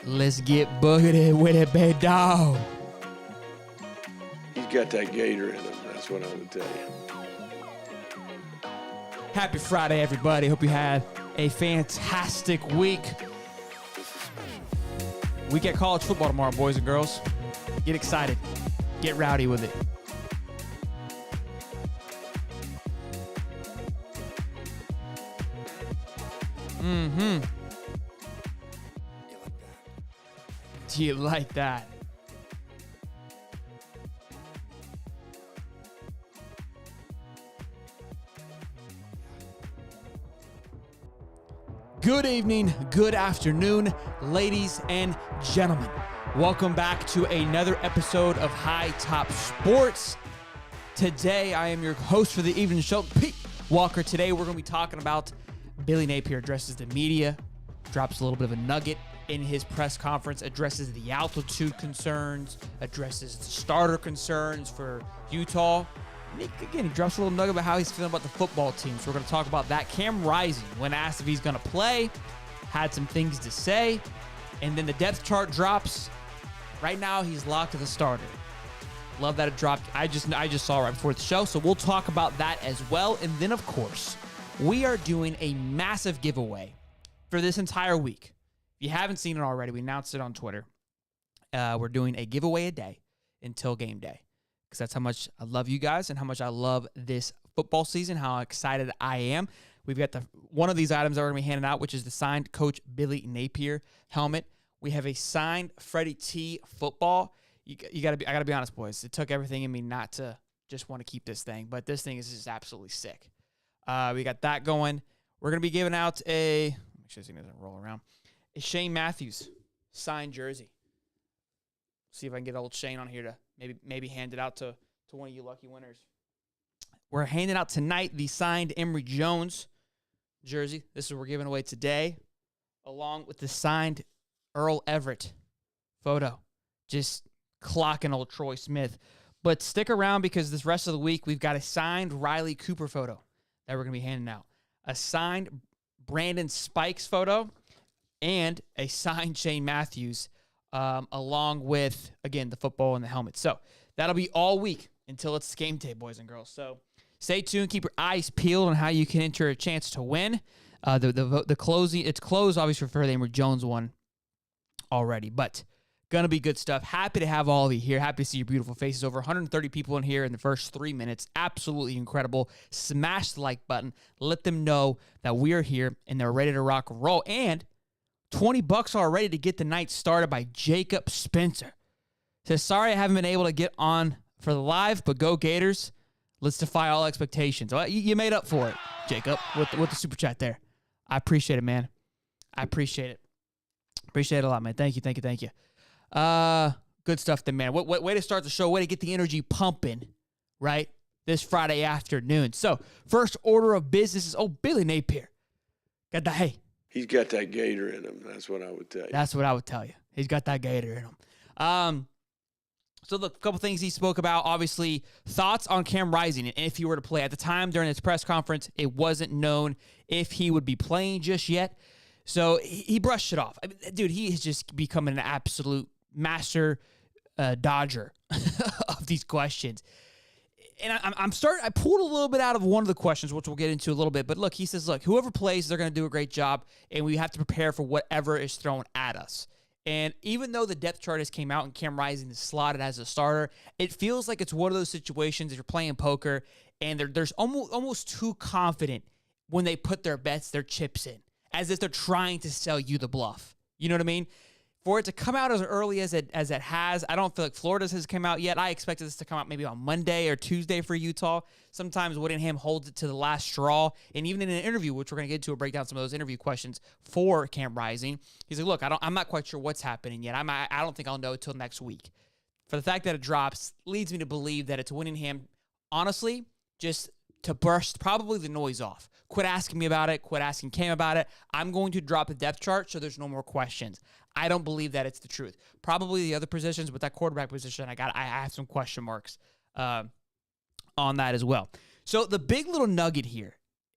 Let's get boogity with it, big dog. He's got that gator in him, that's what I would tell you. Happy Friday, everybody. Hope you had a fantastic week. We get college football tomorrow, boys and girls. Get excited. Get rowdy with it. Do you like that? Good evening, good afternoon, ladies and gentlemen. Welcome back to another episode of High Top Sports. Today, I am your host for the evening show, Pete Walker. Today, we're going to be talking about Billy Napier addresses the media, drops a little bit of a nugget in his press conference, addresses the altitude concerns, addresses the starter concerns for Utah. He drops a little nugget about how he's feeling about the football team. So we're going to talk about that. Cam Rising, when asked if he's going to play, had some things to say. And then the depth chart drops. Right now, he's locked as a starter. Love that it dropped. I just saw it right before the show. So we'll talk about that as well. And then, of course, we are doing a massive giveaway for this entire week. If you haven't seen it already, we announced it on Twitter. We're doing a giveaway a day until game day. Because that's how much I love you guys and how much I love this football season, how excited I am. We've got one of these items that we're going to be handing out, which is the signed Coach Billy Napier helmet. We have a signed Freddie T football. I got to be honest, boys. It took everything in me not to just want to keep this thing, but this thing is just absolutely sick. We got that going. We're going to be giving out make sure this thing doesn't roll around, a Shane Matthews signed jersey. See if I can get old Shane on here to maybe hand it out to one of you lucky winners. We're handing out tonight the signed Emory Jones jersey. This is what we're giving away today, along with the signed Earl Everett photo. Just clocking old Troy Smith. But stick around because this rest of the week, we've got a signed Riley Cooper photo that we're going to be handing out. A signed Brandon Spikes photo and a signed Shane Matthews along with, again, the football and the helmet. So that'll be all week until it's game day, boys and girls. So stay tuned. Keep your eyes peeled on how you can enter a chance to win. The closing, it's closed, obviously, for the Emory Jones one already, but going to be good stuff. Happy to have all of you here. Happy to see your beautiful faces. Over 130 people in here in the first 3 minutes. Absolutely incredible. Smash the like button. Let them know that we are here and they're ready to rock and roll. And $20 already to get the night started by Jacob Spencer. Says, sorry I haven't been able to get on for the live, but go Gators. Let's defy all expectations. Well, you made up for it, Jacob, with the super chat there. I appreciate it, man. I appreciate it. Appreciate it a lot, man. Thank you. Good stuff then, man. Way to start the show. Way to get the energy pumping, right? This Friday afternoon. So, first order of business is, Billy Napier. He's got that gator in him, that's what I would tell you. That's what I would tell you. He's got that gator in him. So look, a couple things he spoke about. Obviously, thoughts on Cam Rising and if he were to play. At the time during his press conference, it wasn't known if he would be playing just yet. So he brushed it off. I mean, dude, he is just becoming an absolute master dodger of these questions. And I pulled a little bit out of one of the questions, which we'll get into a little bit. But look, he says, whoever plays, they're going to do a great job, and we have to prepare for whatever is thrown at us. And even though the depth chart has came out and Cam Rising is slotted as a starter, it feels like it's one of those situations if you're playing poker and they're almost too confident when they put their bets, their chips in, as if they're trying to sell you the bluff. You know what I mean? For it to come out as early as it has, I don't feel like Florida's has come out yet. I expected this to come out maybe on Monday or Tuesday for Utah. Sometimes Whittingham holds it to the last straw. And even in an interview, which we're going to get to a breakdown some of those interview questions for Cam Rising, he's like, look, I'm not quite sure what's happening yet. I don't think I'll know until next week. For the fact that it drops leads me to believe that it's Whittingham, honestly, just to burst probably the noise off. Quit asking me about it. Quit asking Cam about it. I'm going to drop the depth chart so there's no more questions. I don't believe that it's the truth. Probably the other positions, but that quarterback position, I have some question marks on that as well. So the big little nugget here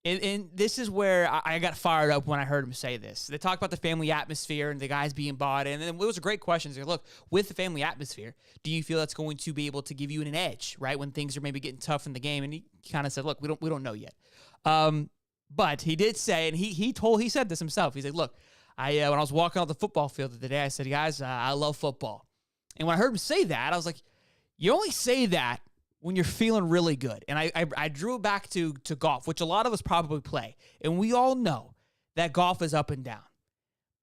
And this is where I got fired up when I heard him say this. They talked about the family atmosphere and the guys being bought in. And it was a great question. They said, look, with the family atmosphere, do you feel that's going to be able to give you an edge, right, when things are maybe getting tough in the game? And he kind of said, look, we don't know yet. But he did say, and he said this himself. He said, look, when I was walking off the football field the other day, I said, guys, I love football. And when I heard him say that, I was like, you only say that when you're feeling really good. And I drew it back to golf, which a lot of us probably play. And we all know that golf is up and down.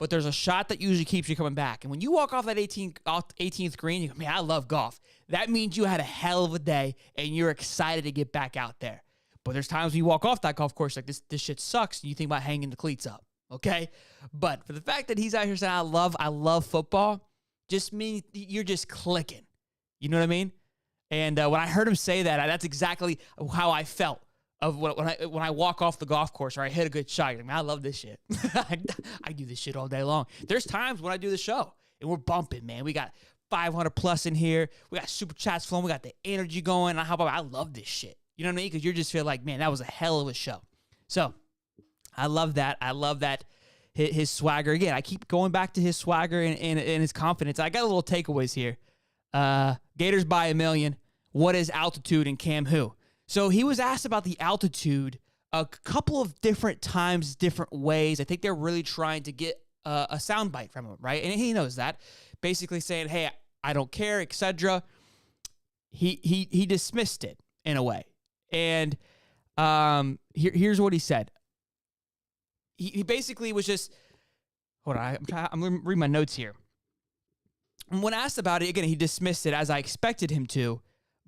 But there's a shot that usually keeps you coming back. And when you walk off that 18th green, you go, man, I love golf. That means you had a hell of a day and you're excited to get back out there. But there's times when you walk off that golf course like this shit sucks and you think about hanging the cleats up. Okay? But for the fact that he's out here saying, I love football, just means you're just clicking. You know what I mean? And when I heard him say that, that's exactly how I felt of when I walk off the golf course or I hit a good shot. Like, man, I love this shit. I do this shit all day long. There's times when I do the show and we're bumping, man. We got 500 plus in here. We got super chats flowing. We got the energy going. I love this shit. You know what I mean? Because you just feel like, man, that was a hell of a show. So I love that. I love that. His swagger. Again, I keep going back to his swagger and his confidence. I got a little takeaways here. Gators by a million. What is altitude in Cam Who? So he was asked about the altitude a couple of different times, different ways. I think they're really trying to get a soundbite from him, right? And he knows that. Basically saying, hey, I don't care, etc. He dismissed it in a way. And here's what he said. He basically was just, hold on, I'm going to read my notes here. And when asked about it, again, he dismissed it as I expected him to.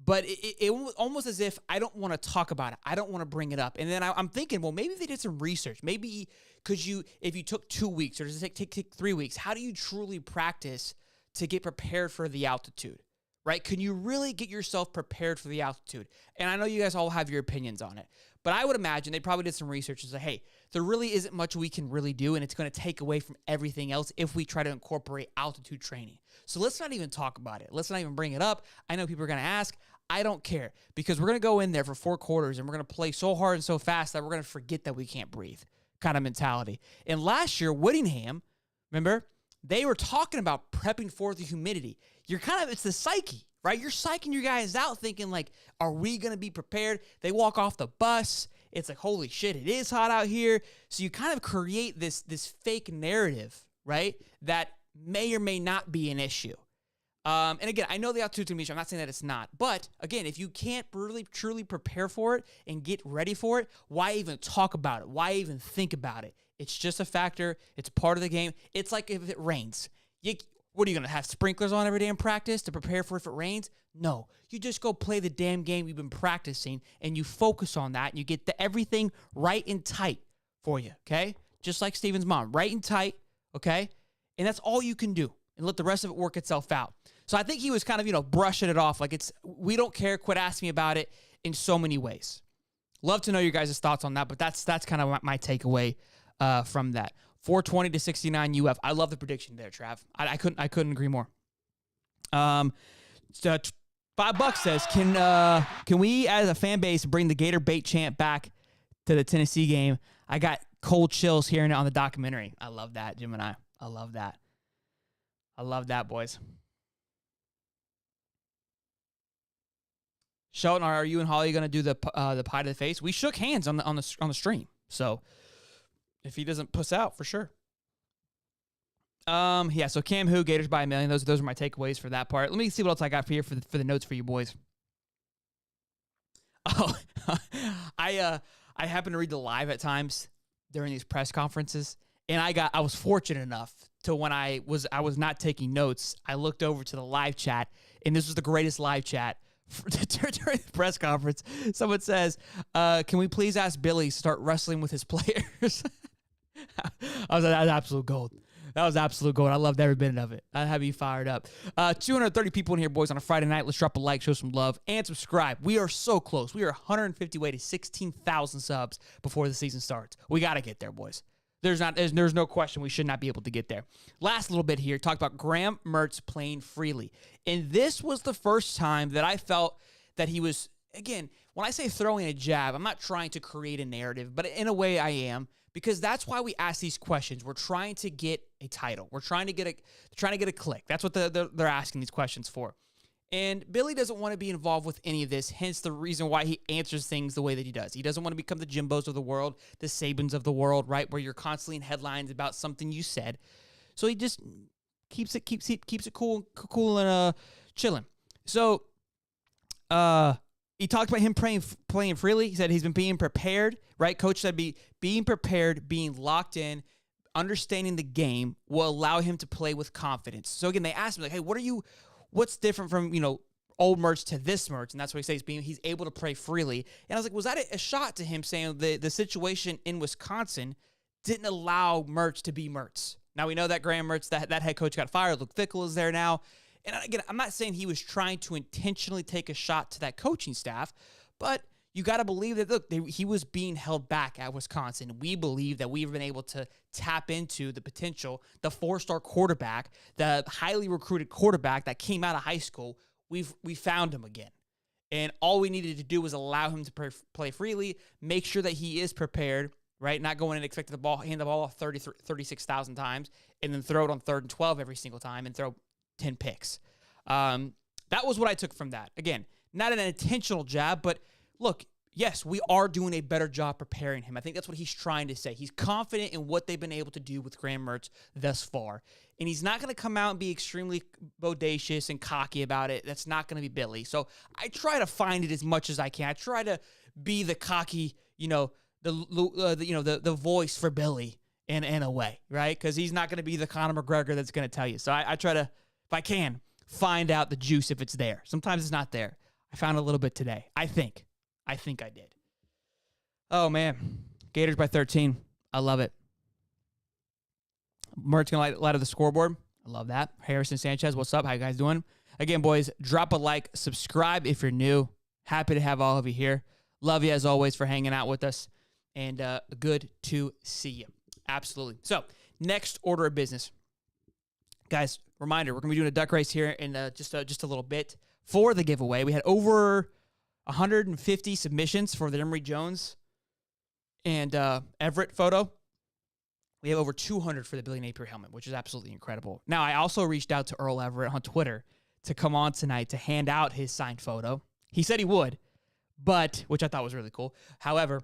But it was almost as if I don't want to talk about it. I don't want to bring it up. And then I'm thinking, well, maybe they did some research. Maybe if you took 2 weeks or does it take 3 weeks, how do you truly practice to get prepared for the altitude, right? Can you really get yourself prepared for the altitude? And I know you guys all have your opinions on it, but I would imagine they probably did some research and said, hey, there really isn't much we can really do, and it's going to take away from everything else if we try to incorporate altitude training. So let's not even talk about it. Let's not even bring it up. I know people are going to ask. I don't care because we're going to go in there for 4 quarters and we're going to play so hard and so fast that we're going to forget that we can't breathe kind of mentality. And last year, Whittingham, remember, they were talking about prepping for the humidity. It's the psyche, right? You're psyching your guys out thinking like, are we going to be prepared? They walk off the bus. It's like, holy shit, it is hot out here. So you kind of create this fake narrative, right? That may or may not be an issue. And again, I know the altitude's gonna be issue. I'm not saying that it's not. But again, if you can't really truly prepare for it and get ready for it, why even talk about it? Why even think about it? It's just a factor. It's part of the game. It's like if it rains. What are you going to have sprinklers on every day in practice to prepare for if it rains? No. You just go play the damn game you've been practicing and you focus on that and you get everything right and tight for you, okay? Just like Steven's mom, right and tight, okay? And that's all you can do and let the rest of it work itself out. So I think he was kind of, brushing it off like we don't care, quit asking me about it in so many ways. Love to know your guys' thoughts on that, but that's kind of my takeaway from that. 420 to 69 UF. I love the prediction there, Trav. I couldn't agree more. $5 says, can we as a fan base bring the Gator bait chant back to the Tennessee game? I got cold chills hearing it on the documentary. I love that, Jim and I love that. I love that, boys. Shelton, are you and Holly going to do the pie to the face? We shook hands on the stream, so if he doesn't puss out, for sure. Yeah. So Cam Who, Gators by a million. Those are my takeaways for that part. Let me see what else I got for you for the notes for you boys. Oh, I happen to read the live at times during these press conferences, and I was fortunate enough to when I was not taking notes, I looked over to the live chat, and this was the greatest live chat during the press conference. Someone says, can we please ask Billy to start wrestling with his players? I was like, that's absolute gold. That was absolute gold. I loved every minute of it. I have you fired up. 230 people in here, boys, on a Friday night. Let's drop a like, show some love, and subscribe. We are so close. We are 150 away to 16,000 subs before the season starts. We got to get there, boys. There's no question we should not be able to get there. Last little bit here, talk about Graham Mertz playing freely. And this was the first time that I felt that he was again, when I say throwing a jab, I'm not trying to create a narrative, but in a way I am, because that's why we ask these questions. We're trying to get a title. We're trying to get a click. That's what they're asking these questions for. And Billy doesn't want to be involved with any of this, hence the reason why he answers things the way that he does. He doesn't want to become the Jimbos of the world, the Sabans of the world, right, where you're constantly in headlines about something you said. So he just keeps it cool and chilling. So he talked about him playing freely. He said he's been being prepared, right? Coach said being prepared, being locked in, understanding the game will allow him to play with confidence. So again, they asked him, like, hey, what's different from, old Mertz to this Mertz? And that's what he says, he's able to play freely. And I was like, was that a shot to him saying the situation in Wisconsin didn't allow Mertz to be Mertz? Now we know that Graham Mertz, that head coach got fired. Luke Fickell is there now. And again, I'm not saying he was trying to intentionally take a shot to that coaching staff, but you got to believe that, look, he was being held back at Wisconsin. We believe that we've been able to tap into the potential, the 4-star quarterback, the highly recruited quarterback that came out of high school. We found him again. And all we needed to do was allow him to play freely, make sure that he is prepared, right? Not going and expecting hand the ball off 36,000 times, and then throw it on 3rd and 12 every single time and throw 10 picks. That was what I took from that. Again, not an intentional jab, but look, yes, we are doing a better job preparing him. I think that's what he's trying to say. He's confident in what they've been able to do with Graham Mertz thus far. And he's not going to come out and be extremely bodacious and cocky about it. That's not going to be Billy. So I try to find it as much as I can. I try to be the cocky, the voice for Billy in a way, right? Because he's not going to be the Conor McGregor that's going to tell you. So I try to, if I can, find out the juice if it's there. Sometimes it's not there. I found a little bit today. I think I did. Oh, man. Gators by 13. I love it. Mertz going to light up the scoreboard. I love that. Harrison Sanchez, what's up? How you guys doing? Again, boys, drop a like. Subscribe if you're new. Happy to have all of you here. Love you, as always, for hanging out with us. And good to see you. Absolutely. So, next order of business. Guys, reminder, we're going to be doing a duck race here in just a little bit for the giveaway. We had over 150 submissions for the Emory Jones and Everett photo. We have over 200 for the Billy Napier helmet, which is absolutely incredible. Now, I also reached out to Earl Everett on Twitter to come on tonight to hand out his signed photo. He said he would, which I thought was really cool. However,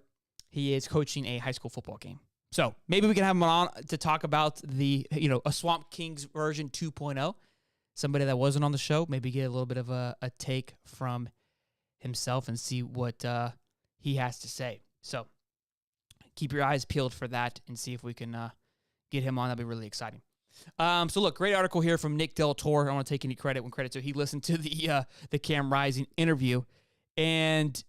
he is coaching a high school football game. So maybe we can have him on to talk about a Swamp Kings version 2.0. Somebody that wasn't on the show, maybe get a little bit of a take from himself and see what he has to say. So keep your eyes peeled for that and see if we can get him on. That'd be really exciting. So look, great article here from Nick Del Toro. I don't want to take any credit when credit's due. He listened to the Cam Rising interview. And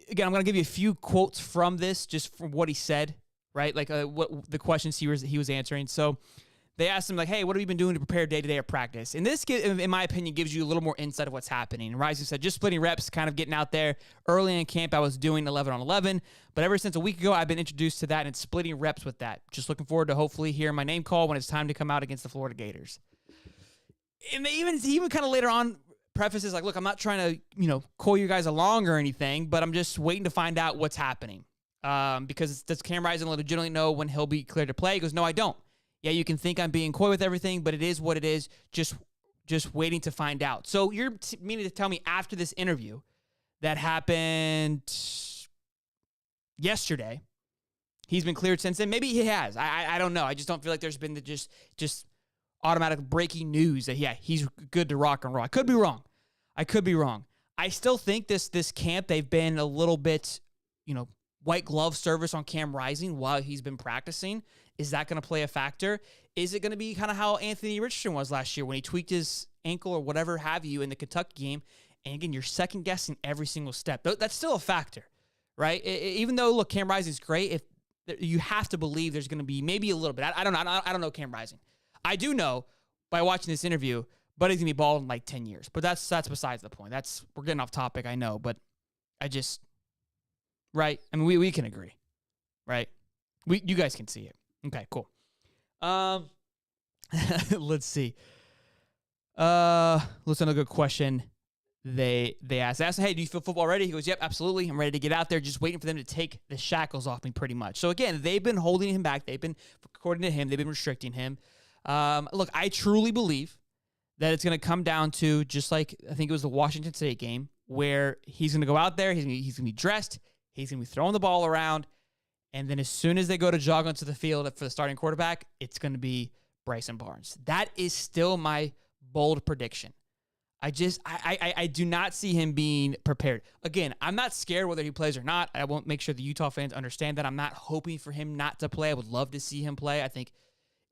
again, I'm going to give you a few quotes from this, just from what he said, right? Like what the questions he was answering. So they asked him, like, hey, what have you been doing to prepare day-to-day at practice? And this, in my opinion, gives you a little more insight of what's happening. And Rising said, just splitting reps, kind of getting out there. Early in camp, I was doing 11 on 11. But ever since a week ago, I've been introduced to that and splitting reps with that. Just looking forward to hopefully hearing my name call when it's time to come out against the Florida Gators. And he even kind of later on prefaces, like, look, I'm not trying to, call you guys along or anything, but I'm just waiting to find out what's happening. Because does Cam Rising legitimately know when he'll be cleared to play? He goes, no, I don't. Yeah, you can think I'm being coy with everything, but it is what it is. Just waiting to find out. So you're meaning to tell me after this interview that happened yesterday, he's been cleared since then? Maybe he has. I don't know. I just don't feel like there's been just automatic breaking news that, yeah, he's good to rock and roll. I could be wrong. I still think this camp, they've been a little bit, white glove service on Cam Rising while he's been practicing. Is that going to play a factor? Is it going to be kind of how Anthony Richardson was last year when he tweaked his ankle or whatever have you in the Kentucky game? And again, you're second guessing every single step. That's still a factor, right? Even though, look, Cam Rising is great, you have to believe there's going to be maybe a little bit. I don't know. I don't know Cam Rising. I do know by watching this interview, Buddy's going to be bald in like 10 years. But that's besides the point. We're getting off topic, I know, but right? I mean, we can agree, right? You guys can see it. Okay, cool. Let's see. Let's another good question they asked, hey, do you feel football ready? He goes, yep, absolutely. I'm ready to get out there. Just waiting for them to take the shackles off me pretty much. So, again, they've been holding him back. They've been, according to him, they've been restricting him. Look, I truly believe that it's going to come down to just like I think it was the Washington State game where he's going to go out there, he's going to be dressed, he's going to be throwing the ball around, and then as soon as they go to jog onto the field for the starting quarterback, it's going to be Bryson Barnes. That is still my bold prediction. I do not see him being prepared. Again, I'm not scared whether he plays or not. I won't make sure the Utah fans understand that. I'm not hoping for him not to play. I would love to see him play. I think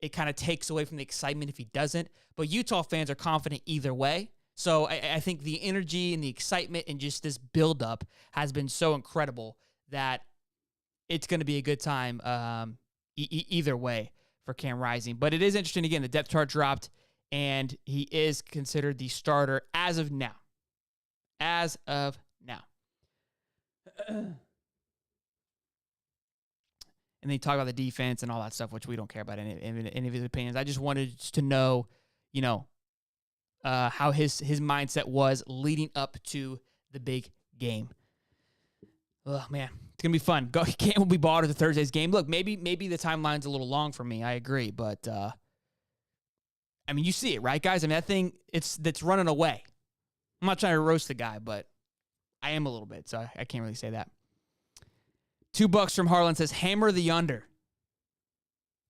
it kind of takes away from the excitement if he doesn't. But Utah fans are confident either way. So I think the energy and the excitement and just this buildup has been so incredible that it's going to be a good time either way for Cam Rising. But it is interesting, again, the depth chart dropped, and he is considered the starter as of now. As of now. And they talk about the defense and all that stuff, which we don't care about any of his opinions. I just wanted to know, how his mindset was leading up to the big game. Oh, man. It's going to be fun. Cam will be bought at the Thursday's game. Look, maybe the timeline's a little long for me. I agree. But, you see it, right, guys? That thing, that's running away. I'm not trying to roast the guy, but I am a little bit, so I can't really say that. $2 from Harlan says, hammer the under.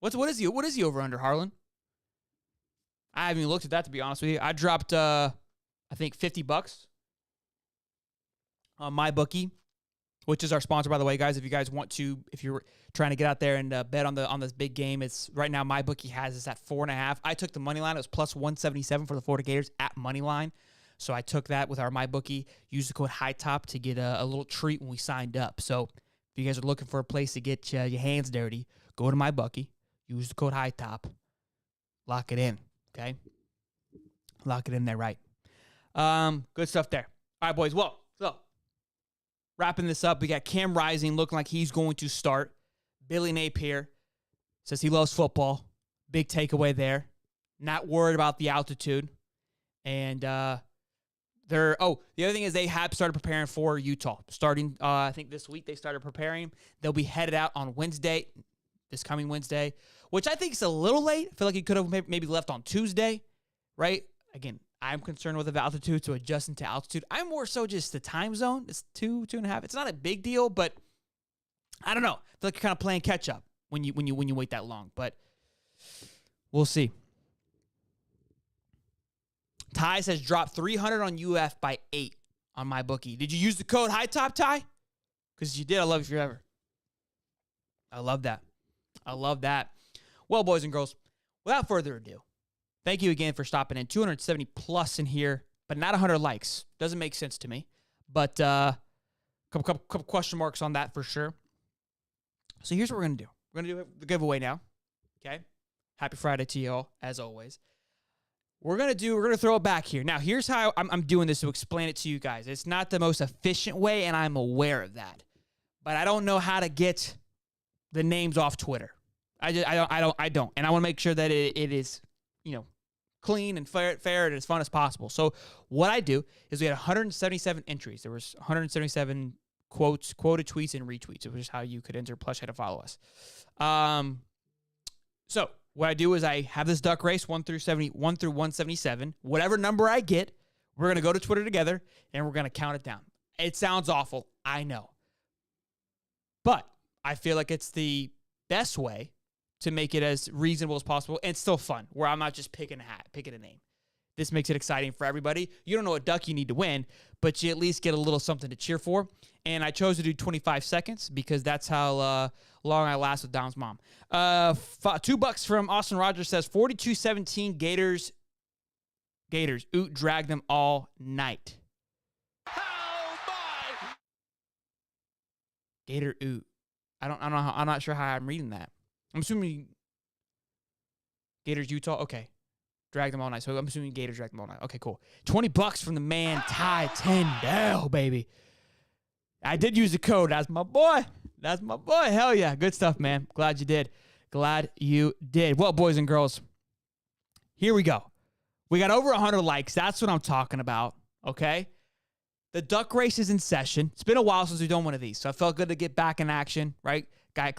What is he over under, Harlan? I haven't even looked at that, to be honest with you. I dropped, I think, $50 on MyBookie, which is our sponsor, by the way, guys. If you guys want to, if you're trying to get out there and bet on this big game, it's right now MyBookie has us at 4.5. I took the money line. It was plus 177 for the Florida Gators at money line. So I took that with our MyBookie. Used the code HIGHTOP to get a little treat when we signed up. So if you guys are looking for a place to get your hands dirty, go to MyBookie. Use the code HIGHTOP. Lock it in, okay? Lock it in there, right? Good stuff there. All right, boys. Well, so wrapping this up, we got Cam Rising looking like he's going to start. Billy Napier says he loves football. Big takeaway there. Not worried about the altitude. And the other thing is they have started preparing for Utah. Starting, I think this week they started preparing. They'll be headed out on Wednesday, this coming Wednesday, which I think is a little late. I feel like he could have maybe left on Tuesday, right? Again, I'm concerned with the altitude, so adjusting to altitude. I'm more so just the time zone. It's 2.5. It's not a big deal, but I don't know. I feel like you're kind of playing catch up when you wait that long. But we'll see. Ty says drop 300 on UF by 8 on MyBookie. Did you use the code HIGHTOP, Ty? Because you did. I love you forever. I love that. I love that. Well, boys and girls, without further ado, thank you again for stopping in. 270 plus in here, but not 100 likes. Doesn't make sense to me. But couple question marks on that for sure. So here's what we're going to do. We're going to do the giveaway now. Okay? Happy Friday to you all, as always. We're going to throw it back here. Now, here's how I'm doing this to explain it to you guys. It's not the most efficient way, and I'm aware of that. But I don't know how to get the names off Twitter. I don't. And I want to make sure that it is, clean and fair and as fun as possible. So what I do is we had 177 entries. There was 177 quotes, quoted tweets, and retweets, which is how you could enter, plus you had to follow us. So what I do is I have this duck race 1 through 177. Whatever number I get, we're going to go to Twitter together, and we're going to count it down. It sounds awful, I know. But I feel like it's the best way to make it as reasonable as possible and still fun, where I'm not just picking a name. This makes it exciting for everybody. You don't know what duck you need to win, but you at least get a little something to cheer for. And I chose to do 25 seconds because that's how long I last with Dom's mom. $2 from Austin Rogers says 42-17 Gators. Oot drag them all night. Oh my! Gator Oot. I don't know. I'm not sure how I'm reading that. I'm assuming Gators Utah. Okay. Drag them all night. So I'm assuming Gators drag them all night. Okay, cool. $20 from the man, Ty Tyndale, baby. I did use the code. That's my boy. Hell yeah. Good stuff, man. Glad you did. Well, boys and girls, here we go. We got over 100 likes. That's what I'm talking about, okay? The duck race is in session. It's been a while since we've done one of these, so I felt good to get back in action, right? I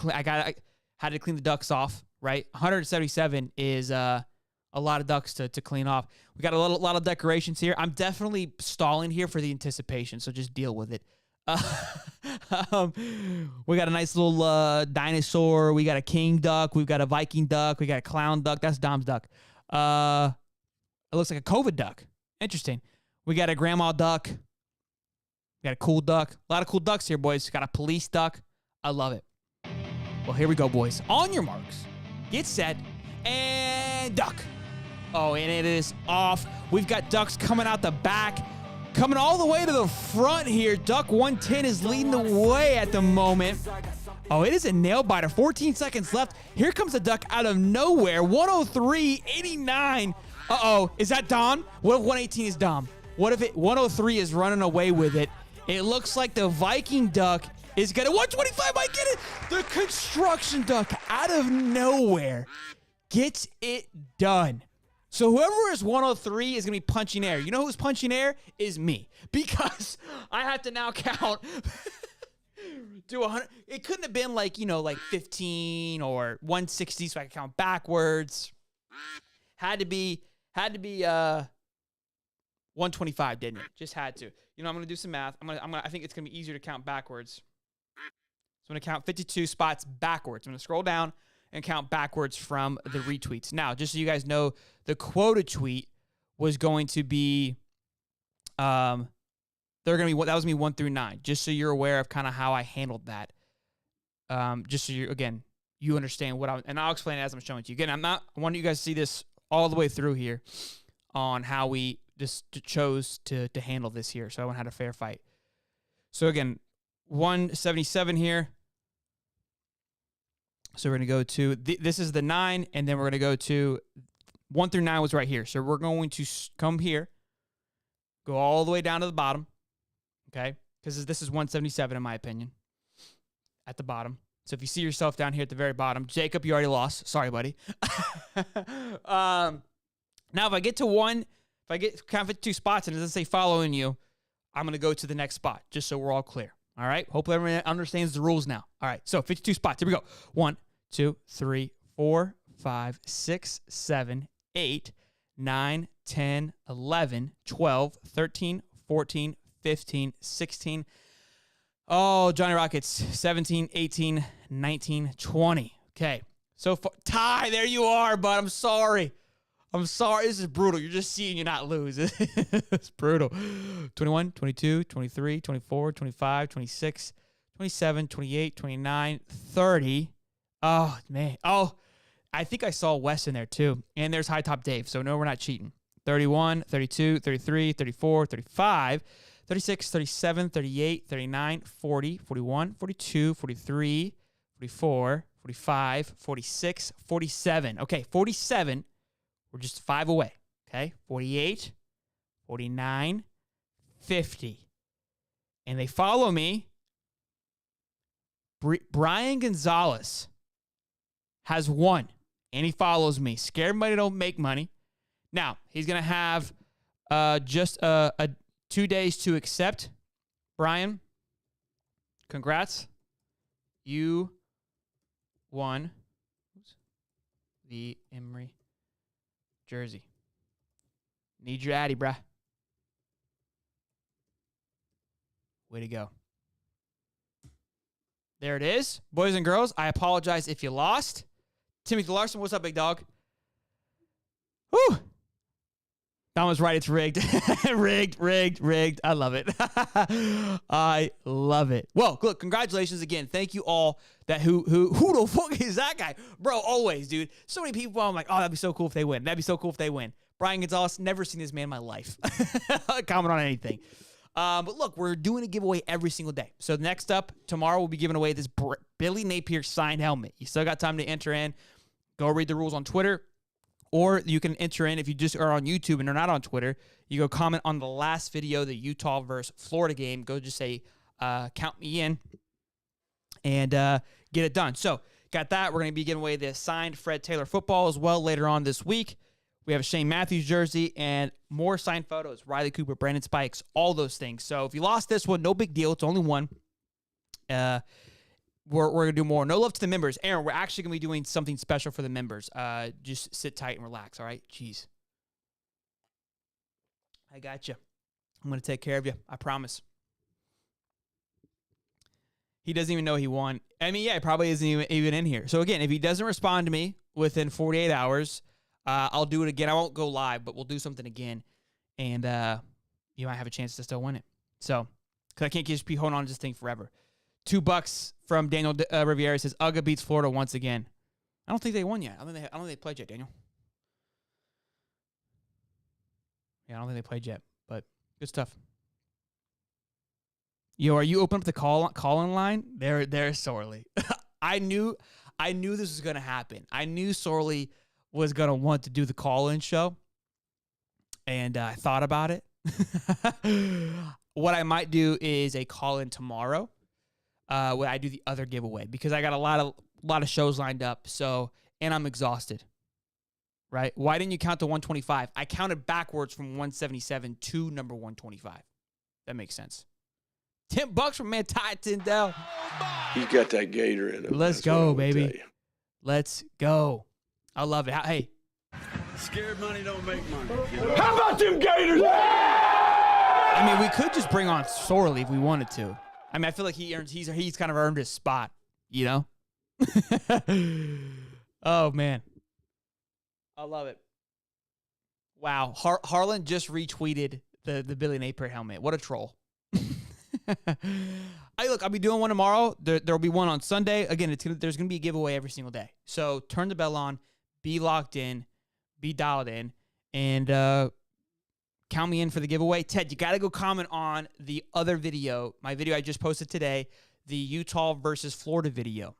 had to clean the ducks off, right? 177 is a lot of ducks to clean off. We got a lot of decorations here. I'm definitely stalling here for the anticipation, so just deal with it. We got a nice little dinosaur. We got a king duck. We've got a Viking duck. We got a clown duck. That's Dom's duck. It looks like a COVID duck. Interesting. We got a grandma duck. We got a cool duck. A lot of cool ducks here, boys. Got a police duck. I love it. Well, here we go, boys. On your marks, get set, and duck. Oh, and it is off. We've got ducks coming out the back, coming all the way to the front here. Duck 110 is leading the way at the moment. Oh, it is a nail biter. 14 seconds left. Here comes a duck out of nowhere. 103.89. Uh-oh. Is that Dom? What if 118 is Dom? What if 103 is running away with it? It looks like the Viking duck is going to... 125 might get it. The construction duck out of nowhere gets it done. So whoever is 103 is going to be punching air. You know who's punching air? Is me. Because I have to now count... do 100. It couldn't have been like 15 or 160 so I could count backwards. Had to be 125, didn't it? Just had to. I'm going to do some math. I think it's going to be easier to count backwards. So I'm going to count 52 spots backwards. I'm going to scroll down and count backwards from the retweets. Now, just so you guys know, the quota tweet was going to be that was going to be 1 through 9, just so you're aware of kind of how I handled that. Just so you understand and I'll explain it as I'm showing it to you. Again, I want you guys to see this all the way through here on how we just chose to handle this here. So everyone had a fair fight. So again, 177 here. So we're going to go to, this is the 9, and then we're going to go to 1 through 9 was right here. So we're going to come here, go all the way down to the bottom. Okay, because this is 177 in my opinion, at the bottom. So if you see yourself down here at the very bottom, Jacob, you already lost. Sorry, buddy. Now, if I get to count 52 spots and it doesn't say following you, I'm going to go to the next spot, just so we're all clear. All right? Hopefully everyone understands the rules now. All right, so 52 spots. Here we go. 1, 2, 3, 4, 5, 6, 7, 8, 9, 10, 11, 12, 13, 14, 15, 16. Oh, Johnny Rockets, 17, 18, 19, 20. Okay. So far, Ty, there you are, bud. I'm sorry. This is brutal. You're just seeing you not lose. It's brutal. 21, 22, 23, 24, 25, 26, 27, 28, 29, 30. Oh, man. Oh, I think I saw Wes in there too. And there's High Top Dave. So no, we're not cheating. 31, 32, 33, 34, 35, 36, 37, 38, 39, 40, 41, 42, 43, 44, 45, 46, 47. Okay, 47. We're just 5 away. Okay, 48, 49, 50. And they follow me. Brian Gonzalez has won, and he follows me. Scared money don't make money. Now, he's going to have just 2 days to accept. Brian, congrats. You won the Emory jersey. Need your Addy, bruh. Way to go. There it is. Boys and girls, I apologize if you lost. Timothy Larson, what's up, big dog? Whew. Don was right. It's rigged. rigged. I love it. I love it. Well, look, congratulations again. Thank you all that who the fuck is that guy? Bro, always, dude. So many people, I'm like, oh, that'd be so cool if they win. That'd be so cool if they win. Brian Gonzalez, never seen this man in my life. Comment on anything. But look, we're doing a giveaway every single day. So next up, tomorrow we'll be giving away this Billy Napier signed helmet. You still got time to enter in. Go read the rules on Twitter. Or you can enter in if you just are on YouTube and are not on Twitter. You go comment on the last video, the Utah versus Florida game. Go just say, count me in, and get it done. So got that. We're going to be giving away the signed Fred Taylor football as well later on this week. We have a Shane Matthews jersey and more signed photos. Riley Cooper, Brandon Spikes, all those things. So if you lost this one, no big deal. It's only one. We're going to do more. No love to the members. Aaron, we're actually going to be doing something special for the members. Just sit tight and relax, all right? Jeez. I got you. I'm going to take care of you. I promise. He doesn't even know he won. I mean, yeah, he probably isn't even in here. So, again, if he doesn't respond to me within 48 hours, I'll do it again. I won't go live, but we'll do something again. And you might have a chance to still win it. So, because I can't just be holding on to this thing forever. $2 from Daniel Riviera says, UGA beats Florida once again. I don't think they won yet. I don't think they played yet, Daniel. Yeah, I don't think they played yet, but good stuff. Yo, are you opening up the call-in line? There, Sorley. I knew this was going to happen. I knew Sorley was going to want to do the call-in show, and I thought about it. What I might do is a call-in tomorrow when I do the other giveaway, because I got a lot of shows lined up, and I'm exhausted. Right? Why didn't you count to 125? I counted backwards from 177 to number 125. That makes sense. $10 from man Ty Tyndall. He's got that gator in him. Let's go, baby. Let's go. I love it. Hey. Scared money don't make money. How about them gators? I mean, we could just bring on Sorley if we wanted to. I mean, I feel like he's kind of earned his spot, you know? Oh, man. I love it. Wow. Harlan just retweeted the Billy Napier helmet. What a troll. I'll be doing one tomorrow. There'll be one on Sunday. Again, there's going to be a giveaway every single day. So turn the bell on, be locked in, be dialed in, and count me in for the giveaway. Ted, you got to go comment on the other video, my video I just posted today, the Utah versus Florida video.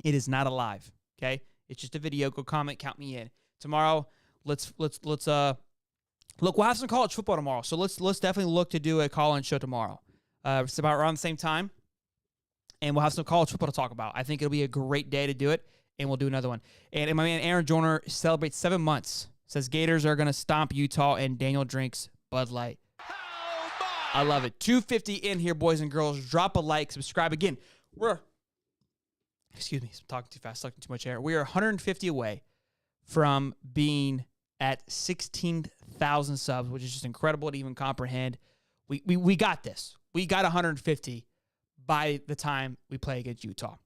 It is not alive, okay? It's just a video. Go comment, count me in. Tomorrow, let's look, we'll have some college football tomorrow. So let's definitely look to do a call-in show tomorrow. It's about around the same time, and we'll have some college football to talk about. I think it'll be a great day to do it, and we'll do another one. And my man Aaron Joyner celebrates 7 months. Says Gators are going to stomp Utah, and Daniel drinks Bud Light. I love it. 250 in here, boys and girls. Drop a like, subscribe. Again, excuse me, I'm talking too fast, sucking too much air. We are 150 away from being at 16,000 subs, which is just incredible to even comprehend. We got this. We got 150 by the time we play against Utah.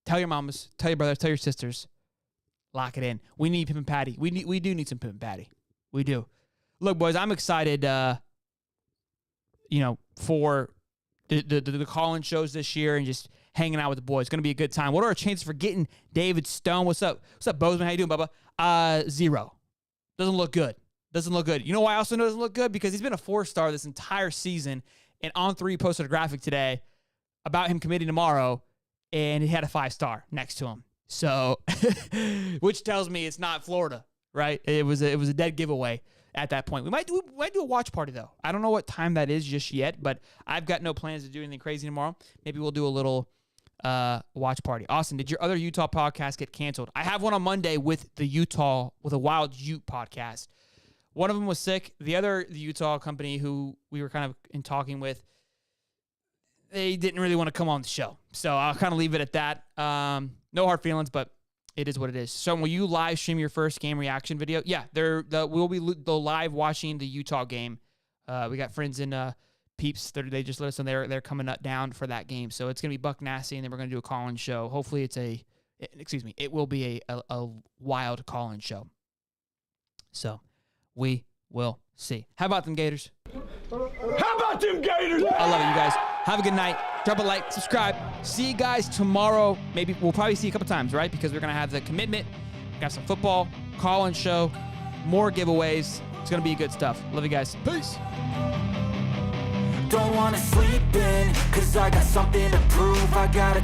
Tell your mamas, tell your brothers, tell your sisters. Lock it in. We need Pimp and Patty. We do need some Pimp and Patty. We do. Look, boys, I'm excited, for the call-in shows this year and just hanging out with the boys. It's going to be a good time. What are our chances for getting David Stone? What's up? What's up, Bozeman? How you doing, Bubba? 0. Doesn't look good. Doesn't look good. You know why I also know it doesn't look good? Because he's been a 4-star this entire season, and On3 posted a graphic today about him committing tomorrow, and he had a 5-star next to him. So, which tells me it's not Florida, right? It was a dead giveaway at that point. We might do a watch party, though. I don't know what time that is just yet, but I've got no plans to do anything crazy tomorrow. Maybe we'll do a little watch party. Austin, did your other Utah podcast get canceled? I have one on Monday with a Wild Ute podcast. One of them was sick. The Utah company who we were kind of in talking with, they didn't really want to come on the show. So I'll kind of leave it at that. No hard feelings, but it is what it is. So will you live stream your first game reaction video? Yeah, we'll be live watching the Utah game. We got friends in Peeps. They just let us know they're coming down for that game. So it's going to be Buck Nasty, and then we're going to do a call-in show. Hopefully it will be a wild call-in show. So we will see. How about them Gators? How about them gators? I love it, you guys. Have a good night. Drop a like, subscribe. See you guys tomorrow. Maybe we'll probably see you a couple times, right? Because we're going to have the commitment. Got some football, call-in show, more giveaways. It's going to be good stuff. Love you guys. Peace. Don't wanna sleep in, 'cause I got something to prove. I gotta